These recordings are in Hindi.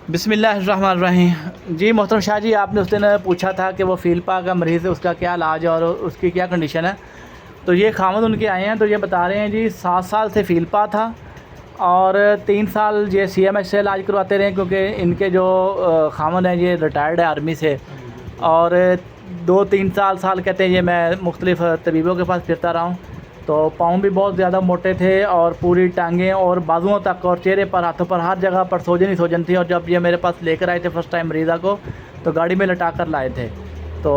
बिस्मिल्लाहिर्रहमानिर्रहीम। जी मोहतरम शाह जी, आपने उस दिन पूछा था कि वो फ़ीलपा का मरीज़ है, उसका क्या इलाज है और उसकी क्या कंडीशन है। तो ये खामद उनके आए हैं, तो ये बता रहे हैं जी 7 साल से फ़ीलपा था और 3 साल ये CMH से इलाज करवाते रहे, क्योंकि इनके जो खामद हैं ये रिटायर्ड है आर्मी से। और 2-3 साल कहते हैं ये मैं मुख्तलिफ़ तबीबों के पास फिरता रहा हूँ। तो पाँव भी बहुत ज़्यादा मोटे थे और पूरी टांगें और बाजुओं तक और चेहरे पर, हाथों पर, हर जगह पर सोजन ही सोजन थी। और जब ये मेरे पास लेकर आए थे फ़र्स्ट टाइम मरीज़ा को, तो गाड़ी में लटा कर लाए थे। तो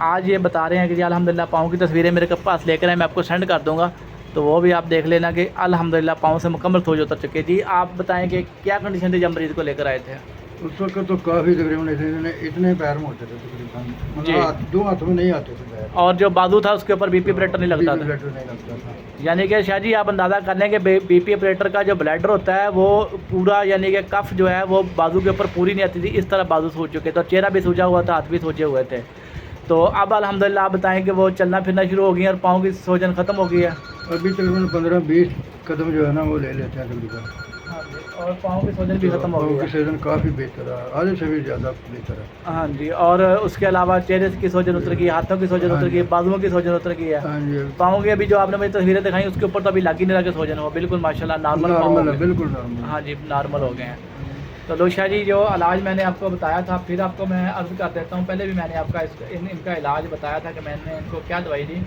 आज ये बता रहे हैं कि जी अल्हम्दुलिल्लाह पाँव की तस्वीरें मेरे पास लेकर आए, मैं आपको सेंड कर दूँगा, तो वो भी आप देख लेना कि अल्हम्दुलिल्लाह पाँव से मुकम्मल सोज उतर चुके। जी आप बताएँ कि क्या कंडीशन थी जब मरीज़ को लेकर आए थे? उस वक्त तो काफ़ी तकरीबन इतने पैर में होते थे तकरीबन, मतलब 2 हाथों में नहीं आते थे पैर। और जो बाजू था उसके ऊपर BP ऑपरेटर नहीं लगता था? नहीं लगता था। यानी कि शाह जी आप अंदाज़ा कर लें कि BP ऑपरेटर का जो ब्लैडर होता है वो पूरा, यानी कि कफ जो है वो बाजू के ऊपर पूरी नहीं आती थी, इस तरह बाजू सूज चुके थे और चेहरा भी सूजा हुआ था, हाथ भी सूजे हुए थे। तो अब अल्हम्दुलिल्लाह आप बताएं कि वो चलना फिरना शुरू हो गई है और पाँव की सूजन ख़त्म हो गई है? अभी तकरीबन 15-20 कदम जो है ना वो ले लेते हैं तकरीबन। हाँ जी, और पाँव की सूजन भी ख़त्म हो गई है? पाँव की सूजन काफ़ी बेहतर है, आधे से भी ज़्यादा बेहतर है। हाँ जी, और उसके अलावा चेहरे की सूजन उतर गई, हाथों की सूजन उतर गई, बाजुओं की सूजन उतर गई है। हाँ जी, पाँव की अभी जो आपने मुझे तस्वीरें दिखाई उसके ऊपर तो अभी लग ही नहीं रहा कि सूजन हो, बिल्कुल माशाल्लाह नॉर्मल है, बिल्कुल नॉर्मल। हाँ जी, नॉर्मल हो गए हैं। तो लोशा जी जो इलाज मैंने आपको बताया था, फिर आपको मैं अर्ज़ कर देता हूँ। पहले भी मैंने आपका इनका इलाज बताया था कि मैंने इनको क्या दवाई दी।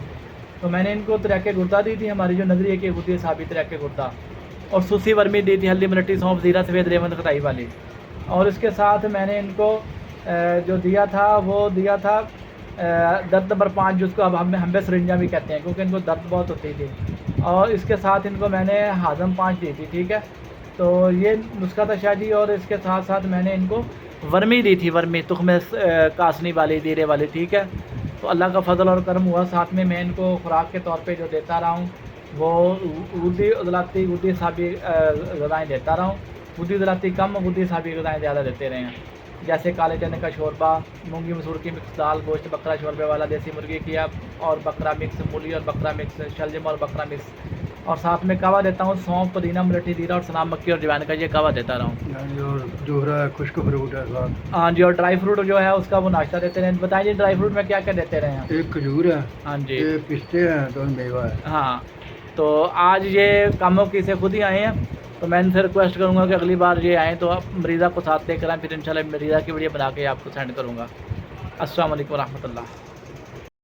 तो मैंने इनको तराके गुर्दा दी थी, हमारी जो नजरिए की होती है साबित तराके गुर्दा, और सूसी वर्मी दी थी, हल्दी मिलट्टी सौंफ ज़ीरा सफ़ेद रेवंद खटाई वाली। और इसके साथ मैंने इनको जो दिया था वो दिया था दर्द नंबर 5, जिसको अब हम सिरिंजा भी कहते हैं, क्योंकि इनको दर्द बहुत होती थी। और इसके साथ इनको मैंने हाजम 5 दी थी, ठीक है। तो ये नुस्खा था शाह जी। और इसके साथ साथ मैंने इनको वर्मी दी थी, वर्मी तुख़्म कासनी वाली, दीरे वाली, ठीक है। तो अल्लाह का फ़ज़ल और करम हुआ। साथ में मैं इनको खुराक के तौर पे जो देता रहा हूँ वो गुद्दी उज़लाती, गुद्दी साबी ग़िज़ाएँ देता रहा हूँ। गुद्दी उज़लाती कम, गुद्दी साबी ग़िज़ाएँ ज़्यादा देते रहे हैं, जैसे काले चने का शोरबा, मूंगी मसूर की मिक्स दाल, गोश्त बकरा शोरबे वाला, देसी मुर्गी की और बकरा मिक्स, मूली और बकरा मिक्स, शलजम और बकरा मिक्स। और साथ में कहवा देता हूँ, सौंफ, पुदीना, मुलट्ठी, जीरा और सनाम मक्की और जवैन का ये कहवा देता रहा हूँ। और जोहरा है, खुश्क फ्रूट है साथ। हाँ जी, और ड्राई फ्रूट जो है उसका वो नाश्ता देते रहे। बताइए जी ड्राई फ्रूट में क्या क्या देते रहे हैं? एक खजूर है, हाँ जी, एक पिस्ते हैं, तो मेवा है। हाँ। तो आज ये कामों की से खुद ही आए हैं, तो मैं इनसे रिक्वेस्ट करूँगा कि अगली बार ये आएँ तो आप मरीज़ा को साथ लेकर आएँ, फिर इंशाल्लाह मरीज़ा की वीडियो बना के आपको सेंड करूँगा। अस्सलाम वालेकुम रहमतुल्लाह।